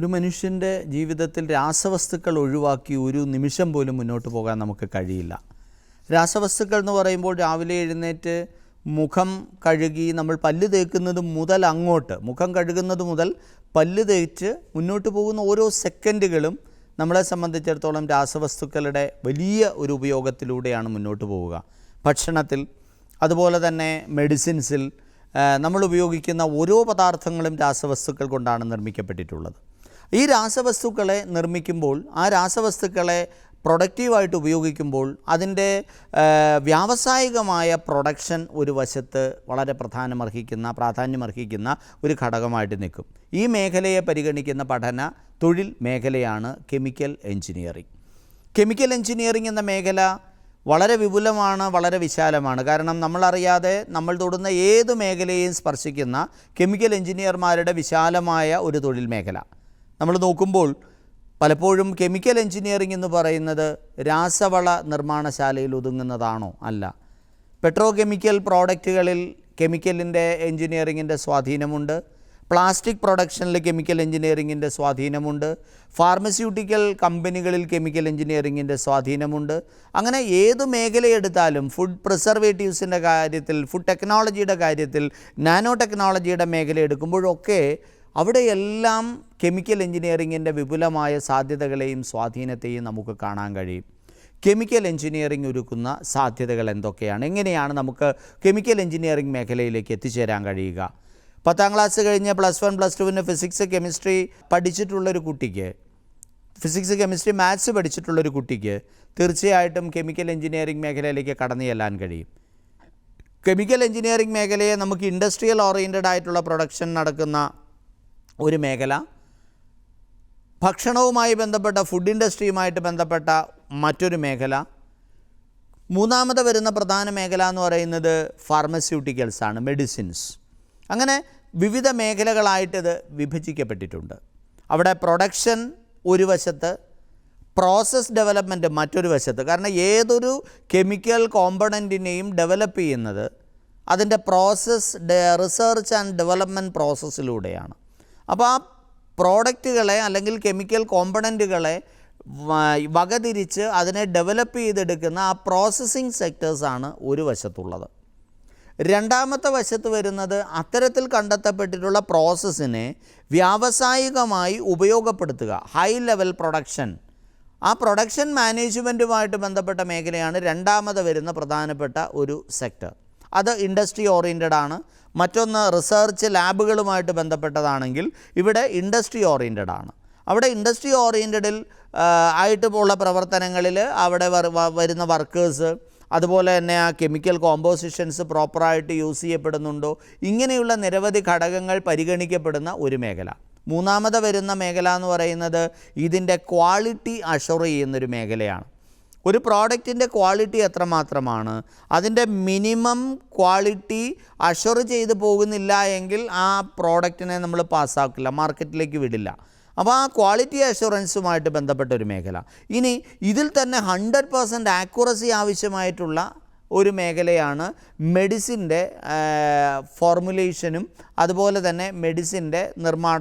ഒരു മനുഷ്യൻ്റെ ജീവിതത്തിൽ രാസവസ്തുക്കൾ ഒഴിവാക്കി ഒരു നിമിഷം പോലും മുന്നോട്ട് പോകാൻ നമുക്ക് കഴിയില്ല. രാസവസ്തുക്കൾ എന്ന് പറയുമ്പോൾ രാവിലെ എഴുന്നേറ്റ് മുഖം കഴുകി നമ്മൾ പല്ല് തേക്കുന്നത് മുതൽ അങ്ങോട്ട്, മുഖം കഴുകുന്നത് മുതൽ പല്ല് തേച്ച് മുന്നോട്ട് പോകുന്ന ഓരോ സെക്കൻഡുകളും നമ്മളെ സംബന്ധിച്ചിടത്തോളം രാസവസ്തുക്കളുടെ വലിയ ഒരു ഉപയോഗത്തിലൂടെയാണ് മുന്നോട്ട് പോവുക. ഭക്ഷണത്തിൽ, അതുപോലെ തന്നെ മെഡിസിൻസിൽ നമ്മൾ ഉപയോഗിക്കുന്ന ഓരോ പദാർത്ഥങ്ങളും രാസവസ്തുക്കൾ കൊണ്ടാണ് നിർമ്മിക്കപ്പെട്ടിട്ടുള്ളത്. ഈ രാസവസ്തുക്കളെ നിർമ്മിക്കുമ്പോൾ, ആ രാസവസ്തുക്കളെ പ്രൊഡക്റ്റീവായിട്ട് ഉപയോഗിക്കുമ്പോൾ അതിൻ്റെ വ്യാവസായികമായ പ്രൊഡക്ഷൻ ഒരു വശത്ത് വളരെ പ്രാധാന്യമർഹിക്കുന്ന ഒരു ഘടകമായിട്ട് നിൽക്കും. ഈ മേഖലയെ പരിഗണിക്കുന്ന പഠന തൊഴിൽ മേഖലയാണ് കെമിക്കൽ എഞ്ചിനീയറിംഗ്. കെമിക്കൽ എഞ്ചിനീയറിംഗ് എന്ന മേഖല വളരെ വിപുലമാണ്, വളരെ വിശാലമാണ്. കാരണം നമ്മളറിയാതെ നമ്മൾ തൊടുന്ന ഏത് മേഖലയെയും സ്പർശിക്കുന്ന കെമിക്കൽ എഞ്ചിനീയർമാരുടെ വിശാലമായ ഒരു തൊഴിൽ മേഖല നമ്മൾ നോക്കുമ്പോൾ പലപ്പോഴും കെമിക്കൽ എഞ്ചിനീയറിംഗ് എന്ന് പറയുന്നത് രാസവള നിർമ്മാണശാലയിൽ ഒതുങ്ങുന്നതാണോ? അല്ല. പെട്രോ കെമിക്കൽ പ്രോഡക്റ്റുകളിൽ കെമിക്കലിൻ്റെ എഞ്ചിനീയറിങ്ങിൻ്റെ സ്വാധീനമുണ്ട്. പ്ലാസ്റ്റിക് പ്രൊഡക്ഷനിൽ കെമിക്കൽ എഞ്ചിനീയറിങ്ങിൻ്റെ സ്വാധീനമുണ്ട്. ഫാർമസ്യൂട്ടിക്കൽ കമ്പനികളിൽ കെമിക്കൽ എഞ്ചിനീയറിങ്ങിൻ്റെ സ്വാധീനമുണ്ട്. അങ്ങനെ ഏത് മേഖലയെടുത്താലും, ഫുഡ് പ്രിസർവേറ്റീവ്സിൻ്റെ കാര്യത്തിൽ, ഫുഡ് ടെക്നോളജിയുടെ കാര്യത്തിൽ, നാനോ ടെക്നോളജിയുടെ മേഖല എടുക്കുമ്പോഴൊക്കെ അവിടെയെല്ലാം കെമിക്കൽ എഞ്ചിനീയറിങ്ങിൻ്റെ വിപുലമായ സാധ്യതകളെയും സ്വാധീനത്തെയും നമുക്ക് കാണാൻ കഴിയും. കെമിക്കൽ എഞ്ചിനീയറിംഗ് ഒരുക്കുന്ന സാധ്യതകൾ എന്തൊക്കെയാണ്? എങ്ങനെയാണ് നമുക്ക് കെമിക്കൽ എഞ്ചിനീയറിംഗ് മേഖലയിലേക്ക് എത്തിച്ചേരാൻ കഴിയുക? 10ാം ക്ലാസ് കഴിഞ്ഞ് +1 +2 ഫിസിക്സ് കെമിസ്ട്രി പഠിച്ചിട്ടുള്ളൊരു കുട്ടിക്ക്, ഫിസിക്സ് കെമിസ്ട്രി മാത്സ് പഠിച്ചിട്ടുള്ളൊരു കുട്ടിക്ക് തീർച്ചയായിട്ടും കെമിക്കൽ എഞ്ചിനീയറിംഗ് മേഖലയിലേക്ക് കടന്നു ചെല്ലാൻ കഴിയും. കെമിക്കൽ എഞ്ചിനീയറിംഗ് മേഖലയെ നമുക്ക് ഇൻഡസ്ട്രിയൽ ഓറിയൻറ്റഡ് ആയിട്ടുള്ള പ്രൊഡക്ഷൻ നടക്കുന്ന ഒരു മേഖല, ഭക്ഷണവുമായി ബന്ധപ്പെട്ട ഫുഡ് ഇൻഡസ്ട്രിയുമായിട്ട് ബന്ധപ്പെട്ട മറ്റൊരു മേഖല, മൂന്നാമത് വരുന്ന പ്രധാന മേഖല എന്ന് പറയുന്നത് ഫാർമസ്യൂട്ടിക്കൽസാണ്, മെഡിസിൻസ്. അങ്ങനെ വിവിധ മേഖലകളായിട്ടിത് വിഭജിക്കപ്പെട്ടിട്ടുണ്ട്. അവിടെ പ്രൊഡക്ഷൻ ഒരു വശത്ത്, പ്രോസസ് ഡെവലപ്മെൻറ്റ് മറ്റൊരു വശത്ത്. കാരണം ഏതൊരു കെമിക്കൽ കോമ്പണൻറ്റിനെയും ഡെവലപ്പ് ചെയ്യുന്നത് അതിൻ്റെ പ്രോസസ്, റിസർച്ച് ആൻഡ് ഡെവലപ്മെൻറ്റ് പ്രോസസ്സിലൂടെയാണ്. അപ്പോൾ ആ പ്രോഡക്റ്റുകളെ അല്ലെങ്കിൽ കെമിക്കൽ കോമ്പണൻറ്റുകളെ വകതിരിച്ച് അതിനെ ഡെവലപ്പ് ചെയ്തെടുക്കുന്ന ആ പ്രോസസ്സിങ് സെക്ടേഴ്സാണ് ഒരു വശത്തുള്ളത്. രണ്ടാമത്തെ വശത്ത് വരുന്നത് അത്തരത്തിൽ കണ്ടെത്തപ്പെട്ടിട്ടുള്ള പ്രോസസ്സിനെ വ്യാവസായികമായി ഉപയോഗപ്പെടുത്തുക, ഹൈ ലെവൽ പ്രൊഡക്ഷൻ. ആ പ്രൊഡക്ഷൻ മാനേജ്മെൻറ്റുമായിട്ട് ബന്ധപ്പെട്ട മേഖലയാണ് രണ്ടാമത് വരുന്ന പ്രധാനപ്പെട്ട ഒരു സെക്ടർ. അത് ഇൻഡസ്ട്രി ഓറിയൻറ്റഡ് ആണ്. മറ്റൊന്ന് റിസർച്ച് ലാബുകളുമായിട്ട് ബന്ധപ്പെട്ടതാണെങ്കിൽ ഇവിടെ ഇൻഡസ്ട്രി ഓറിയൻറ്റഡ് ആണ്. അവിടെ ഇൻഡസ്ട്രി ഓറിയൻറ്റഡിൽ ആയിട്ടുള്ള പ്രവർത്തനങ്ങളിൽ അവിടെ വരുന്ന വർക്കേഴ്സ്, അതുപോലെ തന്നെ ആ കെമിക്കൽ കോമ്പോസിഷൻസ് പ്രോപ്പറായിട്ട് യൂസ് ചെയ്യപ്പെടുന്നുണ്ടോ, ഇങ്ങനെയുള്ള നിരവധി ഘടകങ്ങൾ പരിഗണിക്കപ്പെടുന്ന ഒരു മേഖല. മൂന്നാമത് വരുന്ന മേഖല എന്ന് പറയുന്നത് ഇതിൻ്റെ ക്വാളിറ്റി അഷുർ ചെയ്യുന്നൊരു മേഖലയാണ്. ഒരു പ്രോഡക്റ്റിൻ്റെ ക്വാളിറ്റി എത്രമാത്രമാണ്, അതിൻ്റെ മിനിമം ക്വാളിറ്റി അഷുർ ചെയ്ത് പോകുന്നില്ല എങ്കിൽ ആ പ്രോഡക്റ്റിനെ നമ്മൾ പാസ്സാക്കില്ല, മാർക്കറ്റിലേക്ക് വിടില്ല. അപ്പോൾ ആ ക്വാളിറ്റി അഷുറൻസുമായിട്ട് ബന്ധപ്പെട്ട ഒരു മേഖല. ഇനി ഇതിൽ തന്നെ 100% ആക്യുറസി ആവശ്യമായിട്ടുള്ള ഒരു മേഖലയാണ് മെഡിസിൻ്റെ ഫോർമുലേഷനും അതുപോലെ തന്നെ മെഡിസിൻ്റെ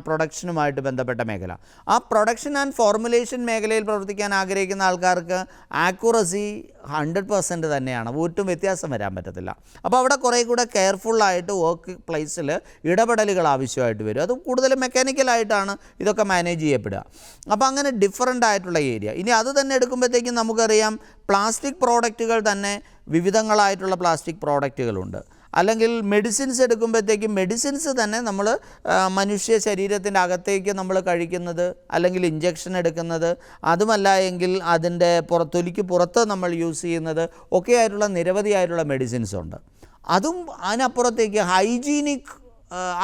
പ്രൊഡക്ഷനുമായിട്ട് ബന്ധപ്പെട്ട മേഖല. ആ പ്രൊഡക്ഷൻ ആൻഡ് ഫോർമുലേഷൻ മേഖലയിൽ പ്രവർത്തിക്കാൻ ആഗ്രഹിക്കുന്ന ആൾക്കാർക്ക് ആക്യുറസി 100% തന്നെയാണ്, ഒട്ടും വ്യത്യാസം വരാൻ പറ്റത്തില്ല. അപ്പോൾ അവിടെ കുറേ കൂടെ കെയർഫുള്ളായിട്ട് വർക്ക് പ്ലേസിൽ ഇടപെടലുകൾ ആവശ്യമായിട്ട് വരും. അത് കൂടുതലും മെക്കാനിക്കലായിട്ടാണ് ഇതൊക്കെ മാനേജ് ചെയ്യപ്പെടുക. അപ്പോൾ അങ്ങനെ ഡിഫറൻ്റ് ആയിട്ടുള്ള ഏരിയ. ഇനി അത് തന്നെ എടുക്കുമ്പോഴത്തേക്കും നമുക്കറിയാം പ്ലാസ്റ്റിക് പ്രോഡക്റ്റുകൾ തന്നെ വിവിധങ്ങളായിട്ടുള്ള പ്ലാസ്റ്റിക് പ്രോഡക്റ്റുകളുണ്ട്. അല്ലെങ്കിൽ മെഡിസിൻസ് എടുക്കുമ്പോഴത്തേക്കും മെഡിസിൻസ് തന്നെ നമ്മൾ മനുഷ്യ ശരീരത്തിൻ്റെ അകത്തേക്ക് നമ്മൾ കഴിക്കുന്നത് അല്ലെങ്കിൽ ഇഞ്ചക്ഷൻ എടുക്കുന്നത്, അതുമല്ല എങ്കിൽ അതിൻ്റെ തൊലിക്ക് പുറത്ത് നമ്മൾ യൂസ് ചെയ്യുന്നത് ഒക്കെ ആയിട്ടുള്ള നിരവധിയായിട്ടുള്ള മെഡിസിൻസ് ഉണ്ട്. അതും അതിനപ്പുറത്തേക്ക് ഹൈജീനിക്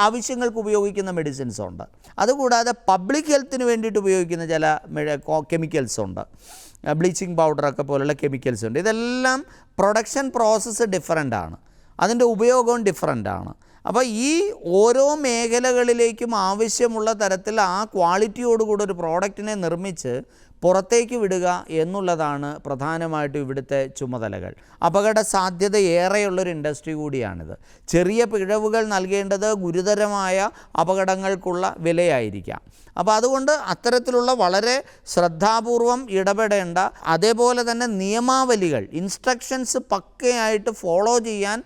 ആവശ്യങ്ങൾക്ക് ഉപയോഗിക്കുന്ന മെഡിസിൻസ് ഉണ്ട്. അതുകൂടാതെ പബ്ലിക് ഹെൽത്തിന് വേണ്ടിയിട്ട് ഉപയോഗിക്കുന്ന ചില കെമിക്കൽസ് ഉണ്ട്, ബ്ലീച്ചിങ് പൗഡറൊക്കെ പോലുള്ള കെമിക്കൽസ് ഉണ്ട്. ഇതെല്ലാം പ്രൊഡക്ഷൻ പ്രോസസ്സ് ഡിഫറൻ്റ് ആണ്, അതിൻ്റെ ഉപയോഗവും ഡിഫറൻ്റ് ആണ്. അപ്പോൾ ഈ ഓരോ മേഖലകളിലേക്കും ആവശ്യമുള്ള തരത്തിൽ ആ ക്വാളിറ്റിയോടുകൂടി ഒരു പ്രോഡക്റ്റിനെ നിർമ്മിച്ച് പുറത്തേക്ക് വിടുക എന്നുള്ളതാണ് പ്രധാനമായിട്ടും ഇവിടുത്തെ ചുമതലകൾ. അപകട സാധ്യത ഏറെയുള്ളൊരു ഇൻഡസ്ട്രി കൂടിയാണിത്. ചെറിയ പിഴവുകൾ നൽകേണ്ടത് ഗുരുതരമായ അപകടങ്ങൾക്കുള്ള വിലയായിരിക്കാം. അപ്പോൾ അതുകൊണ്ട് അത്തരത്തിലുള്ള വളരെ ശ്രദ്ധാപൂർവം ഇടപെടേണ്ട, അതേപോലെ തന്നെ നിയമാവലികൾ, ഇൻസ്ട്രക്ഷൻസ് പക്കയായിട്ട് ഫോളോ ചെയ്യാൻ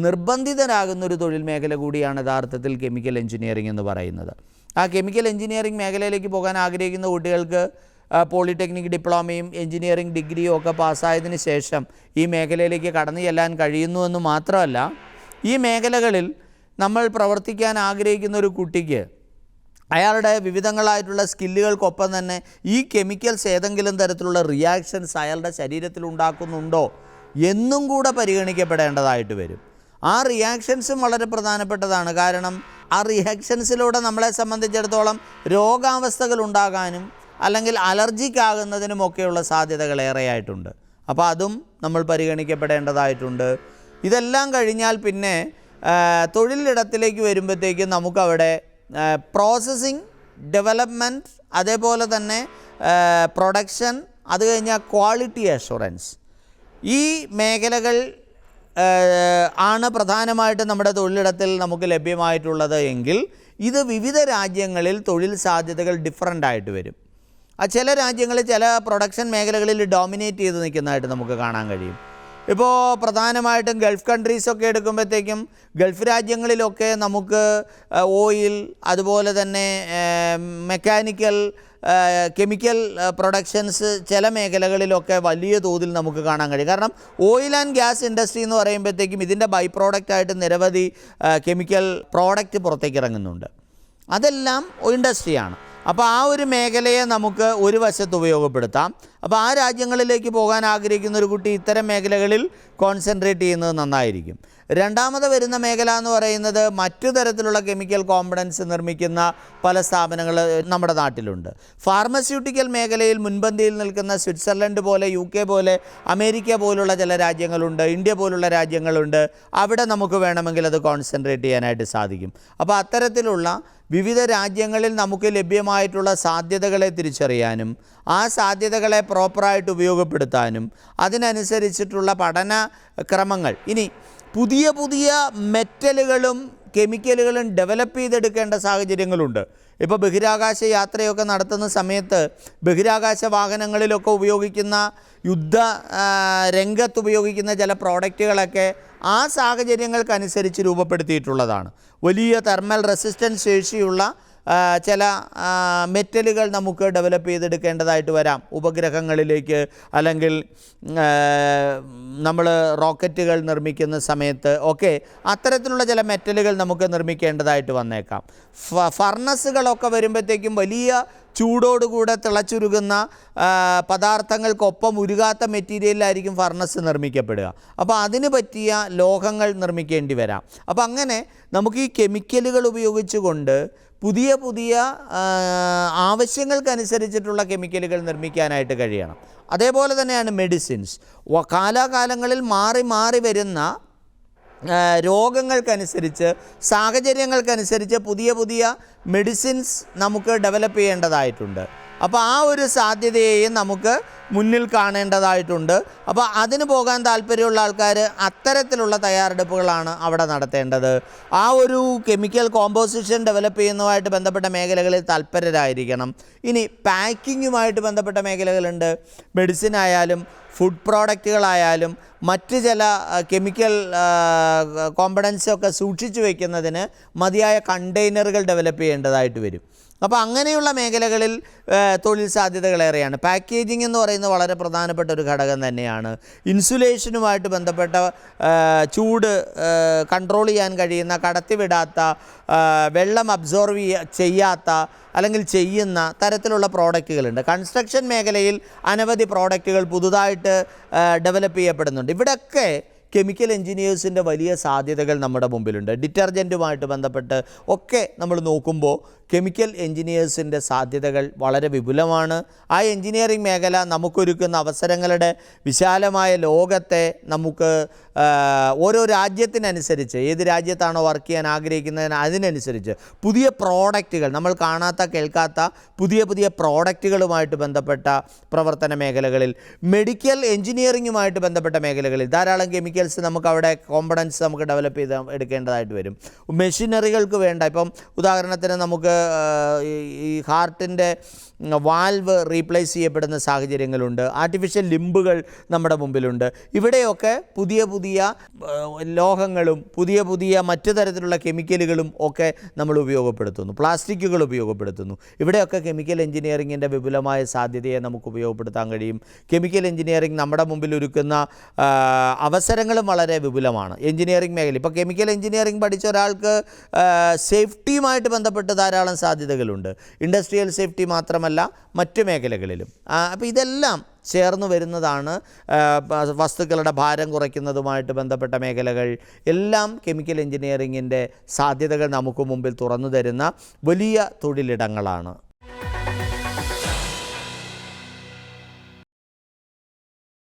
നിർബന്ധിതരാകുന്നൊരു തൊഴിൽ മേഖല കൂടിയാണ് യഥാർത്ഥത്തിൽ കെമിക്കൽ എഞ്ചിനീയറിംഗ് എന്ന് പറയുന്നത്. ആ കെമിക്കൽ എഞ്ചിനീയറിംഗ് മേഖലയിലേക്ക് പോകാൻ ആഗ്രഹിക്കുന്ന കുട്ടികൾക്ക് പോളിടെക്നിക് ഡിപ്ലോമയും എഞ്ചിനീയറിംഗ് ഡിഗ്രിയും ഒക്കെ പാസ്സായതിന് ശേഷം ഈ മേഖലയിലേക്ക് കടന്നു ചെല്ലാൻ കഴിയുന്നുവെന്ന് മാത്രമല്ല, ഈ മേഖലകളിൽ നമ്മൾ പ്രവർത്തിക്കാൻ ആഗ്രഹിക്കുന്ന ഒരു കുട്ടിക്ക് അയാളുടെ വിവിധങ്ങളായിട്ടുള്ള സ്കില്ലുകൾക്കൊപ്പം തന്നെ ഈ കെമിക്കൽസ് ഏതെങ്കിലും തരത്തിലുള്ള റിയാക്ഷൻസ് അയാളുടെ ശരീരത്തിൽ ഉണ്ടാക്കുന്നുണ്ടോ എന്നും കൂടെ പരിഗണിക്കപ്പെടേണ്ടതായിട്ട് വരും. ആ റിയാക്ഷൻസും വളരെ പ്രധാനപ്പെട്ടതാണ്. കാരണം ആ റിയാക്ഷൻസിലൂടെ നമ്മളെ സംബന്ധിച്ചിടത്തോളം രോഗാവസ്ഥകൾ ഉണ്ടാകാനും അല്ലെങ്കിൽ അലർജിക് ആകുന്നതിനുമൊക്കെയുള്ള സാധ്യതകൾ ഏറെയായിട്ടുണ്ട്. അപ്പോൾ അതും നമ്മൾ പരിഗണിക്കപ്പെടേണ്ടതായിട്ടുണ്ട്. ഇതെല്ലാം കഴിഞ്ഞാൽ പിന്നെ തൊഴിലിടത്തിലേക്ക് വരുമ്പോഴത്തേക്കും നമുക്കവിടെ പ്രോസസ്സിങ്, ഡെവലപ്മെൻറ്റ്, അതേപോലെ തന്നെ പ്രൊഡക്ഷൻ, അത് കഴിഞ്ഞാൽ ക്വാളിറ്റി അഷുറൻസ്, ഈ മേഖലകൾ ആണ് പ്രധാനമായിട്ടും നമ്മുടെ തൊഴിലിടത്തിൽ നമുക്ക് ലഭ്യമായിട്ടുള്ളത് എങ്കിൽ ഇത് വിവിധ രാജ്യങ്ങളിൽ തൊഴിൽ സാധ്യതകൾ ഡിഫറൻ്റ് ആയിട്ട് വരും. ചില രാജ്യങ്ങളിൽ ചില പ്രൊഡക്ഷൻ മേഖലകളിൽ ഡോമിനേറ്റ് ചെയ്ത് നിൽക്കുന്നതായിട്ട് നമുക്ക് കാണാൻ കഴിയും. ഇപ്പോൾ പ്രധാനമായിട്ടും ഗൾഫ് കൺട്രീസൊക്കെ എടുക്കുമ്പോഴത്തേക്കും ഗൾഫ് രാജ്യങ്ങളിലൊക്കെ നമുക്ക് ഓയിൽ, അതുപോലെ തന്നെ മെക്കാനിക്കൽ, കെമിക്കൽ പ്രൊഡക്ഷൻസ് ചില മേഖലകളിലൊക്കെ വലിയ തോതിൽ നമുക്ക് കാണാൻ കഴിയും. കാരണം ഓയിൽ ആൻഡ് ഗ്യാസ് ഇൻഡസ്ട്രി എന്ന് പറയുമ്പോഴത്തേക്കും ഇതിൻ്റെ ബൈ പ്രോഡക്റ്റായിട്ട് നിരവധി കെമിക്കൽ പ്രോഡക്റ്റ് പുറത്തേക്ക് ഇറങ്ങുന്നുണ്ട്. അതെല്ലാം ഇൻഡസ്ട്രിയാണ്. അപ്പോൾ ആ ഒരു മേഖലയെ നമുക്ക് ഒരു വശത്ത് ഉപയോഗപ്പെടുത്താം. അപ്പോൾ ആ രാജ്യങ്ങളിലേക്ക് പോകാൻ ആഗ്രഹിക്കുന്ന ഒരു കുട്ടി ഇത്തരം മേഖലകളിൽ കോൺസെൻട്രേറ്റ് ചെയ്യുന്നത് നന്നായിരിക്കും. രണ്ടാമത് വരുന്ന മേഖല എന്ന് പറയുന്നത് മറ്റു തരത്തിലുള്ള കെമിക്കൽ കോമ്പണൻസ് നിർമ്മിക്കുന്ന പല സ്ഥാപനങ്ങൾ നമ്മുടെ നാട്ടിലുണ്ട്. ഫാർമസ്യൂട്ടിക്കൽ മേഖലയിൽ മുൻപന്തിയിൽ നിൽക്കുന്ന സ്വിറ്റ്സർലൻഡ് പോലെ, UK പോലെ, അമേരിക്ക പോലുള്ള ചില രാജ്യങ്ങളുണ്ട്, ഇന്ത്യ പോലുള്ള രാജ്യങ്ങളുണ്ട്. അവിടെ നമുക്ക് വേണമെങ്കിൽ അത് കോൺസെൻട്രേറ്റ് ചെയ്യാനായിട്ട് സാധിക്കും. അപ്പോൾ അത്തരത്തിലുള്ള വിവിധ രാജ്യങ്ങളിൽ നമുക്ക് ലഭ്യമായിട്ടുള്ള സാധ്യതകളെ തിരിച്ചറിയാനും ആ സാധ്യതകളെ പ്രോപ്പറായിട്ട് ഉപയോഗപ്പെടുത്താനും അതിനനുസരിച്ചിട്ടുള്ള പഠന ക്രമങ്ങൾ, ഇനി പുതിയ പുതിയ മെറ്റലുകളും കെമിക്കലുകളും ഡെവലപ്പ് ചെയ്തെടുക്കേണ്ട സാഹചര്യങ്ങളുണ്ട്. ഇപ്പോൾ ബഹിരാകാശ യാത്രയൊക്കെ നടത്തുന്ന സമയത്ത് ബഹിരാകാശ വാഹനങ്ങളിലൊക്കെ ഉപയോഗിക്കുന്ന യുദ്ധ രംഗത്ത് ഉപയോഗിക്കുന്ന ചില പ്രോഡക്റ്റുകളൊക്കെ ആ സാഹചര്യങ്ങൾക്കനുസരിച്ച് രൂപപ്പെടുത്തിയിട്ടുള്ളതാണ്. വലിയ തെർമൽ റെസിസ്റ്റൻസ് ശേഷിയുള്ള ചില മെറ്റലുകൾ നമുക്ക് ഡെവലപ്പ് ചെയ്തെടുക്കേണ്ടതായിട്ട് വരാം. ഉപഗ്രഹങ്ങളിലേക്ക് അല്ലെങ്കിൽ നമ്മൾ റോക്കറ്റുകൾ നിർമ്മിക്കുന്ന സമയത്ത് ഒക്കെ അത്തരത്തിലുള്ള ചില മെറ്റലുകൾ നമുക്ക് നിർമ്മിക്കേണ്ടതായിട്ട് വന്നേക്കാം. ഫർണസുകളൊക്കെ വരുമ്പോഴത്തേക്കും വലിയ ചൂടോടുകൂടെ തിളച്ചുരുകുന്ന പദാർത്ഥങ്ങൾക്കൊപ്പം ഉരുകാത്ത മെറ്റീരിയലിലായിരിക്കും ഫർണസ് നിർമ്മിക്കപ്പെടുക. അപ്പോൾ അതിന് പറ്റിയ ലോഹങ്ങൾ നിർമ്മിക്കേണ്ടി വരാം. അപ്പോൾ അങ്ങനെ നമുക്ക് ഈ കെമിക്കലുകൾ ഉപയോഗിച്ചുകൊണ്ട് പുതിയ പുതിയ ആവശ്യങ്ങൾക്കനുസരിച്ചിട്ടുള്ള കെമിക്കലുകൾ നിർമ്മിക്കാനായിട്ട് കഴിയണം. അതേപോലെ തന്നെയാണ് മെഡിസിൻസ്. കാലാകാലങ്ങളിൽ മാറി മാറി വരുന്ന രോഗങ്ങൾക്കനുസരിച്ച്, സാഹചര്യങ്ങൾക്കനുസരിച്ച് പുതിയ പുതിയ മെഡിസിൻസ് നമുക്ക് ഡെവലപ്പ് ചെയ്യേണ്ടതായിട്ടുണ്ട്. അപ്പോൾ ആ ഒരു സാധ്യതയെയും നമുക്ക് മുന്നിൽ കാണേണ്ടതായിട്ടുണ്ട്. അപ്പോൾ അതിന് പോകാൻ താല്പര്യമുള്ള ആൾക്കാർ അത്തരത്തിലുള്ള തയ്യാറെടുപ്പുകളാണ് അവിടെ നടത്തേണ്ടത്. ആ ഒരു കെമിക്കൽ കോമ്പോസിഷൻ ഡെവലപ്പ് ചെയ്യുന്നതുമായിട്ട് ബന്ധപ്പെട്ട മേഖലകളിൽ തൽപരരായിരിക്കണം. ഇനി പാക്കിങ്ങുമായിട്ട് ബന്ധപ്പെട്ട മേഖലകളുണ്ട്. മെഡിസിൻ ആയാലും ഫുഡ് പ്രോഡക്റ്റുകളായാലും മറ്റ് ചില കെമിക്കൽ കോമ്പണൻസൊക്കെ സൂക്ഷിച്ചു വയ്ക്കുന്നതിന് മതിയായ കണ്ടെയ്നറുകൾ ഡെവലപ്പ് ചെയ്യേണ്ടതായിട്ട് വരും. അപ്പോൾ അങ്ങനെയുള്ള മേഖലകളിൽ തൊഴിൽ സാധ്യതകളേറെയാണ്. പാക്കേജിംഗ് എന്ന് പറയുന്നത് വളരെ പ്രധാനപ്പെട്ട ഒരു ഘടകം തന്നെയാണ്. ഇൻസുലേഷനുമായിട്ട് ബന്ധപ്പെട്ട ചൂട് കൺട്രോൾ ചെയ്യാൻ കഴിയുന്ന, കടത്തിവിടാത്ത, വെള്ളം അബ്സോർവ് ചെയ്യാത്ത അല്ലെങ്കിൽ ചെയ്യുന്ന തരത്തിലുള്ള പ്രോഡക്റ്റുകളുണ്ട്. കൺസ്ട്രക്ഷൻ മേഖലയിൽ അനവധി പ്രോഡക്റ്റുകൾ പുതുതായിട്ട് ഡെവലപ്പ് ചെയ്യപ്പെടുന്നുണ്ട്. ഇവിടെയൊക്കെ കെമിക്കൽ എഞ്ചിനീയേഴ്സിൻ്റെ വലിയ സാധ്യതകൾ നമ്മുടെ മുമ്പിലുണ്ട്. ഡിറ്റർജൻറ്റുമായിട്ട് ബന്ധപ്പെട്ട് ഒക്കെ നമ്മൾ നോക്കുമ്പോൾ കെമിക്കൽ എഞ്ചിനീയേഴ്സിൻ്റെ സാധ്യതകൾ വളരെ വിപുലമാണ്. ആ എഞ്ചിനീയറിംഗ് മേഖല നമുക്കൊരുക്കുന്ന അവസരങ്ങളുടെ വിശാലമായ ലോകത്തെ നമുക്ക് ഓരോ രാജ്യത്തിനനുസരിച്ച്, ഏത് രാജ്യത്താണോ വർക്ക് ചെയ്യാൻ ആഗ്രഹിക്കുന്നതിന് അതിനനുസരിച്ച് പുതിയ പ്രോഡക്റ്റുകൾ, നമ്മൾ കാണാത്ത കേൾക്കാത്ത പുതിയ പുതിയ പ്രോഡക്റ്റുകളുമായിട്ട് ബന്ധപ്പെട്ട പ്രവർത്തന മേഖലകളിൽ, മെഡിക്കൽ എഞ്ചിനീയറിങ്ങുമായിട്ട് ബന്ധപ്പെട്ട മേഖലകളിൽ ധാരാളം കെമിക്കൽസ് നമുക്കവിടെ കോമ്പണൻസ് നമുക്ക് ഡെവലപ്പ് ചെയ്ത് എടുക്കേണ്ടതായിട്ട് വരും. മെഷീനറികൾക്ക് വേണ്ട, ഇപ്പം ഉദാഹരണത്തിന് നമുക്ക് ഈ ഹാർട്ടിൻ്റെ വാൽവ് റീപ്ലേസ് ചെയ്യപ്പെടുന്ന സാഹചര്യങ്ങളുണ്ട്. ആർട്ടിഫിഷ്യൽ ലിംബുകൾ നമ്മുടെ മുമ്പിലുണ്ട്. ഇവിടെയൊക്കെ പുതിയ പുതിയ ലോഹങ്ങളും പുതിയ പുതിയ മറ്റു തരത്തിലുള്ള കെമിക്കലുകളും ഒക്കെ നമ്മൾ ഉപയോഗപ്പെടുത്തുന്നു. പ്ലാസ്റ്റിക്കുകൾ ഉപയോഗപ്പെടുത്തുന്നു. ഇവിടെയൊക്കെ കെമിക്കൽ എഞ്ചിനീയറിങ്ങിൻ്റെ വിപുലമായ സാധ്യതയെ നമുക്ക് ഉപയോഗപ്പെടുത്താൻ കഴിയും. കെമിക്കൽ എഞ്ചിനീയറിംഗ് നമ്മുടെ മുമ്പിൽ ഒരുക്കുന്ന അവസരങ്ങളും വളരെ വിപുലമാണ്. എഞ്ചിനീയറിംഗ് മേഖല, ഇപ്പോൾ കെമിക്കൽ എഞ്ചിനീയറിംഗ് പഠിച്ച ഒരാൾക്ക് സേഫ്റ്റിയുമായിട്ട് ബന്ധപ്പെട്ട് ധാരാളം സാധ്യതകളുണ്ട്. ഇൻഡസ്ട്രിയൽ സേഫ്റ്റി മാത്രമല്ല, മറ്റു മേഖലകളിലും. അപ്പോൾ ഇതെല്ലാം ചേർന്ന് വരുന്നതാണ് വസ്തുക്കളുടെ ഭാരം കുറയ്ക്കുന്നതുമായിട്ട് ബന്ധപ്പെട്ട മേഖലകൾ. എല്ലാം കെമിക്കൽ എഞ്ചിനീയറിങ്ങിൻ്റെ സാധ്യതകൾ നമുക്ക് മുമ്പിൽ തുറന്നു തരുന്ന വലിയ തൊഴിലിടങ്ങളാണ്.